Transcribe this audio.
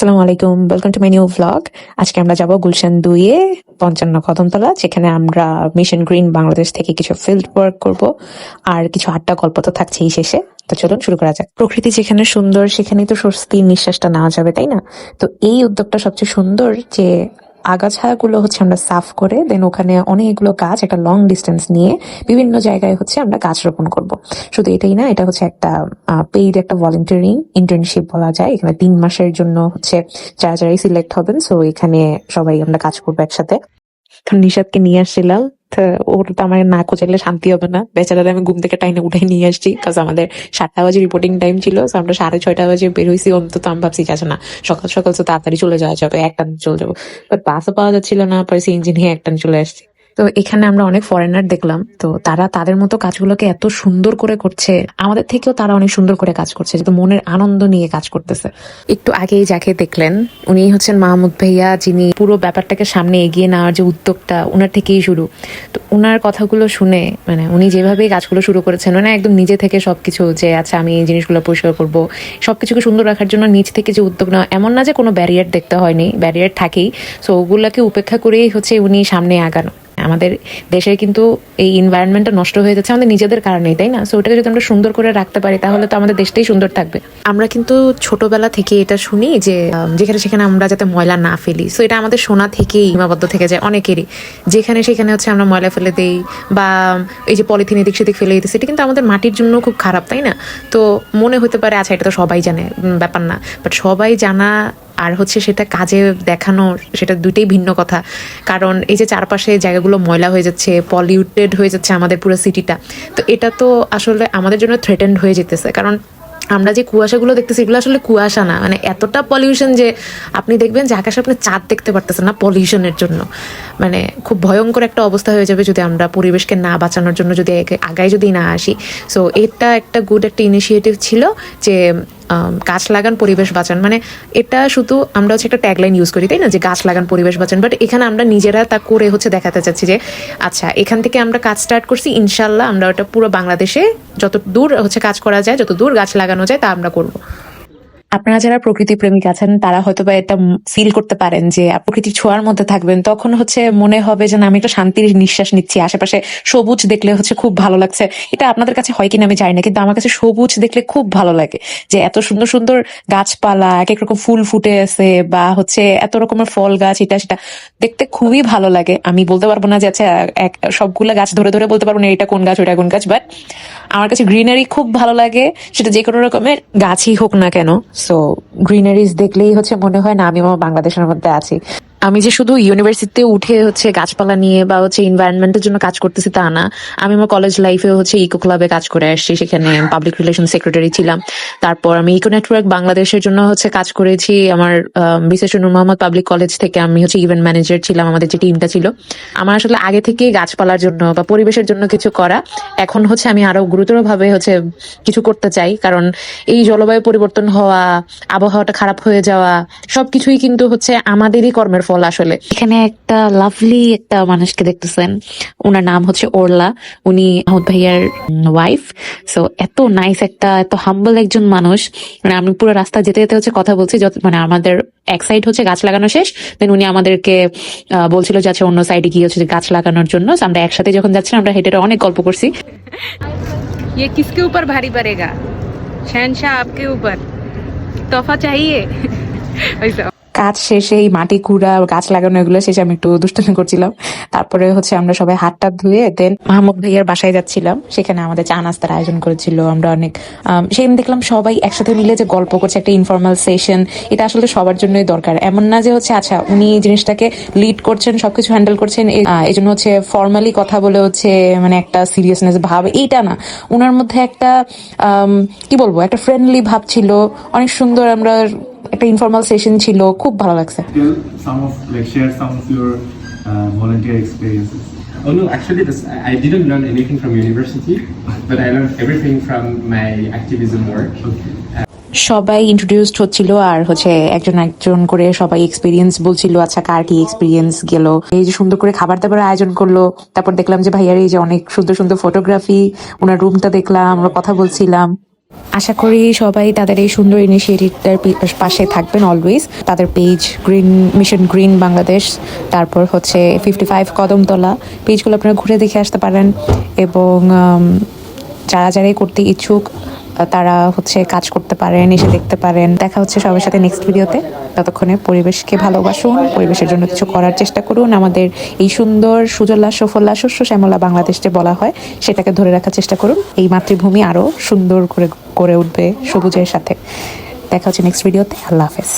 আসসালামু আলাইকুম, welcome to my new vlog. আজকে আমরা যাব গুলশান 2-এ 55 কদমতলা, যেখানে আমরা মিশন গ্রিন বাংলাদেশ থেকে কিছু ফিল্ড ওয়ার্ক করব আর কিছু আড্ডা গল্প তো থাকছেই শেষে। তো চলুন শুরু করা যাক। প্রকৃতি যেখানে সুন্দর সেখানেই তো স্বস্তির নিঃশ্বাসটা নেওয়া যাবে, তাই না? তো এই উদ্যোগটা সবচেয়ে সুন্দর যে আগাছাগুলো হচ্ছে আমরা সাফ করে দেন ওখানে অনেকগুলো গাছ একটা লং ডিস্টেন্স নিয়ে বিভিন্ন জায়গায় হচ্ছে আমরা গাছ রোপণ করব। শুধু এটাই না, এটা হচ্ছে একটা পেইড একটা ভলেন্টিয়ারিং ইন্টার্নশিপ বলা যায়। এখানে 3 মাসের জন্য হচ্ছে যারা যারাই সিলেক্ট হবেন, সো এখানে সবাই আমরা কাজ করবো একসাথে। তো নিশাদকে নিয়ে আসছিলাম, তো ওর তো আমার না খোঁজাইলে শান্তি হবে না। বেচারারে আমি ঘুম থেকে টাইনে উঠাই নিয়ে আসছি, কাজ আমাদের 7টা বাজে রিপোর্টিং টাইম ছিল। তো আমরা 6:30 বাজে বের হয়েছি। অন্তত আমি ভাবছি যাচ্ছে না, সকাল সকাল তো তাড়াতাড়ি চলে যাওয়া যাবে, একটান চলে যাবো। বাট বাসও পাওয়া যাচ্ছিল না, পরে সিএনজি নিয়ে একটান চলে আসছি। তো এখানে আমরা অনেক ফরেনার দেখলাম, তো তারা তাদের মতো কাজগুলোকে এত সুন্দর করে করছে, আমাদের থেকেও তারা অনেক সুন্দর করে কাজ করছে, যেহেতু মনের আনন্দ নিয়ে কাজ করতেছে। একটু আগেই যাকে দেখলেন উনি হচ্ছেন মাহমুদ ভাইয়া, যিনি পুরো ব্যাপারটাকে সামনে এগিয়ে নেওয়ার যে উদ্যোগটা ওনার থেকেই শুরু। তো ওনার কথাগুলো শুনে মানে উনি যেভাবে কাজগুলো শুরু করেছেন, মানে একদম নিজে থেকে সবকিছু, যে আচ্ছা আমি এই জিনিসগুলো পরিষ্কার করবো, সবকিছুকে সুন্দর রাখার জন্য নিজ থেকে যে উদ্যোগ নেওয়া, এমন না যে কোনো ব্যারিয়ার দেখতে হয়নি, ব্যারিয়ার থাকেই। সো ওগুলাকে উপেক্ষা করেই হচ্ছে উনি সামনে আগানো। আমাদের দেশের কিন্তু এই এনভায়রনমেন্টটা নষ্ট হয়ে যাচ্ছে আমাদের নিজেদের কারণেই, তাই না? সো ওটাকে যদি আমরা সুন্দর করে রাখতে পারি তাহলে তো আমাদের দেশটাই সুন্দর থাকবে। আমরা কিন্তু ছোটবেলা থেকে এটা শুনি যে যেখানে সেখানে আমরা যাতে ময়লা না ফেলি। সো এটা আমাদের শোনা থেকেই সীমাবদ্ধ থেকে যায় অনেকেরই, যেখানে সেখানে হচ্ছে আমরা ময়লা ফেলে দেই বা এই যে পলিথিন এদিক সেদিক ফেলে দিতেছি, এটা কিন্তু আমাদের মাটির জন্য খুব খারাপ, তাই না? তো মনে হতে পারে আচ্ছা এটা তো সবাই জানে, ব্যাপার না। বাট সবাই জানা আর হচ্ছে সেটা কাজে দেখানো, সেটা দুইটাই ভিন্ন কথা। কারণ এই যে চারপাশে জায়গাগুলো ময়লা হয়ে যাচ্ছে, পলিউটেড হয়ে যাচ্ছে আমাদের পুরো সিটিটা, তো এটা তো আসলে আমাদের জন্য থ্রেটেন্ড হয়ে যেতেছে। কারণ আমরা যে কুয়াশাগুলো দেখতেছি এগুলো আসলে কুয়াশা না, মানে এতটা পলিউশন যে আপনি দেখবেন যে আকাশে আপনি চাঁদ দেখতে পারতেছেন না পলিউশনের জন্য। মানে খুব ভয়ঙ্কর একটা অবস্থা হয়ে যাবে যদি আমরা পরিবেশকে না বাঁচানোর জন্য যদি আগায় যদি না আসি। সো এটা একটা গুড একটা ইনিশিয়েটিভ ছিল যে গাছ লাগান পরিবেশ বাঁচান। মানে এটা শুধু আমরা হচ্ছে একটা ট্যাগলাইন ইউজ করি, তাই না, যে গাছ লাগান পরিবেশ বাঁচান। বাট এখানে আমরা নিজেরা তা করে হচ্ছে দেখাতে চাচ্ছি যে আচ্ছা এখান থেকে আমরা কাজ স্টার্ট করছি, ইনশাল্লাহ আমরা ওটা পুরো বাংলাদেশে যত দূর হচ্ছে কাজ করা যায়, যত দূর গাছ লাগানো যায় তা আমরা করব। আপনারা যারা প্রকৃতি প্রেমিক আছেন তারা হয়তো বা এটা ফিল করতে পারেন যে প্রকৃতির ছোঁয়ার মধ্যে থাকবেন, তখন হচ্ছে মনে হবে যে না আমি একটা শান্তির নিঃশ্বাস নিচ্ছি, আশেপাশে সবুজ দেখলে হচ্ছে খুব ভালো লাগছে। এটা আপনাদের কাছে হয় কিনা আমি জানি না, কিন্তু আমার কাছে সবুজ দেখলে খুব ভালো লাগে। যে এত সুন্দর সুন্দর গাছপালা, এক এক রকম ফুল ফুটে আছে, বা হচ্ছে এত রকমের ফল গাছ, এটা সেটা দেখতে খুবই ভালো লাগে। আমি বলতে পারবো না যে আচ্ছা সবগুলা গাছ ধরে ধরে বলতে পারবো না এটা কোন গাছ ওটা কোন গাছ, বাট আমার কাছে গ্রিনারি খুব ভালো লাগে, সেটা যে কোনো রকমের গাছই হোক না কেন। সো গ্রিনারিজ দেখলেই হচ্ছে মনে হয় না আমি আমার বাংলাদেশের মধ্যে আছি। আমি যে শুধু ইউনিভার্সিটিতে উঠে হচ্ছে গাছপালা নিয়ে বা হচ্ছে এনভায়রনমেন্টের জন্য কাজ করতেছি তা না, আমি আমার কলেজ লাইফে হচ্ছে ইকো ক্লাবে কাজ করে আসছি, সেখানে পাবলিক রিলেশন সেক্রেটারি ছিলাম। তারপর আমি ইকো নেটওয়ার্ক বাংলাদেশের জন্য হচ্ছে কাজ করেছি। আমার বিশেষ নূর মোহাম্মদ পাবলিক কলেজ থেকে আমি হচ্ছে ইভেন্ট ম্যানেজার ছিলাম, আমাদের যে টিমটা ছিল। আমার আসলে আগে থেকেই গাছপালার জন্য বা পরিবেশের জন্য কিছু করা, এখন হচ্ছে আমি আরো গুরুতরভাবে হচ্ছে কিছু করতে চাই। কারণ এই জলবায়ু পরিবর্তন হওয়া, আবহাওয়াটা খারাপ হয়ে যাওয়া, সবকিছুই কিন্তু হচ্ছে আমাদেরই কর্মের ফল আসলে। এখানে একটা লাভলি একটা মানুষকে দেখতেছেন, ওনার নাম হচ্ছে ওরলা, উনি মাহমুদ ভাইয়ার ওয়াইফ। সো এত নাইস একটা, এত হাম্বল একজন মানুষ। মানে আমি পুরো রাস্তা যেতে যেতে হচ্ছে কথা বলছি, মানে আমাদের এক সাইড হচ্ছে গাছ লাগানো শেষ, দেন উনি আমাদেরকে বলছিল যে আচ্ছা অন্য সাইডে গিয়ে হচ্ছে গাছ লাগানোর জন্য। আমরা একসাথে যখন যাচ্ছিলাম আমরা হেঁটে অনেক গল্প করছি। ये किसके ऊपर भारी पड़ेगा? शहनशाह आपके ऊपर तोहफा चाहिए वैसा। কাজ শেষে এই মাটি কুড়া গাছ লাগানো এগুলো শেষে আমি একটু দুষ্টুমি করছিলাম। তারপরে হচ্ছে আমরা সবাই হাত টাত ধুয়ে দেন মাহমুদ ভাইয়ার বাসায় যাচ্ছিলাম, সেখানে আমাদের চা নাস্তার আয়োজন করেছিল। আমরা অনেক সেদিন দেখলাম সবাই একসাথে মিলে যে গল্প করছে, একটা ইনফর্মাল সেশন। এটা আসলে সবার জন্যই দরকার, এমন না যে হচ্ছে আচ্ছা উনি জিনিসটাকে লিড করছেন, সবকিছু হ্যান্ডেল করছেন এই জন্য হচ্ছে ফর্মালি কথা বলে হচ্ছে মানে একটা সিরিয়াসনেস ভাব, এইটা না। ওনার মধ্যে একটা কি বলবো, একটা ফ্রেন্ডলি ভাব ছিল, অনেক সুন্দর। আমরা একটা ইনফর্মাল সেশন ছিল, খুব ভালো লাগছে। Share some of your volunteer experiences. Oh no, actually I didn't learn anything from university, but I learned everything from my activism work. সবাই ইন্ট্রোডিউসড হচ্ছিল আর হচ্ছে একজন একজন করে সবাই এক্সপিরিয়েন্স বলছিল, আচ্ছা কার কি এক্সপিরিয়েন্স গেল। এই যে সুন্দর করে খাবার দাবার আয়োজন করলো, তারপর দেখলাম যে ভাইয়ার এই যে অনেক সুন্দর সুন্দর ফটোগ্রাফি, ওনার রুমটা দেখলাম, আমরা কথা বলছিলাম। আশা করি সবাই তাদের এই সুন্দর ইনিশিয়েটিভটার পাশে থাকবেন অলওয়েজ। তাদের পেজ মিশন গ্রিন বাংলাদেশ, তারপর হচ্ছে 55 কদমতলা, পেজগুলো আপনারা ঘুরে দেখে আসতে পারেন। এবং যারাই করতে ইচ্ছুক তারা হচ্ছে কাজ করতে পারেন, এসে দেখতে পারেন। দেখা হচ্ছে সবার সাথে নেক্সট ভিডিওতে। ততক্ষণে পরিবেশকে ভালোবাসুন, পরিবেশের জন্য কিছু করার চেষ্টা করুন। আমাদের এই সুন্দর সুজলা সুফলা শস্য শ্যামলা বাংলাদেশ যে বলা হয়, সেটাকে ধরে রাখার চেষ্টা করুন। এই মাতৃভূমি আরও সুন্দর করে গড়ে উঠবে সবুজের সাথে। দেখা হচ্ছে নেক্সট ভিডিওতে। আল্লাহ হাফেজ।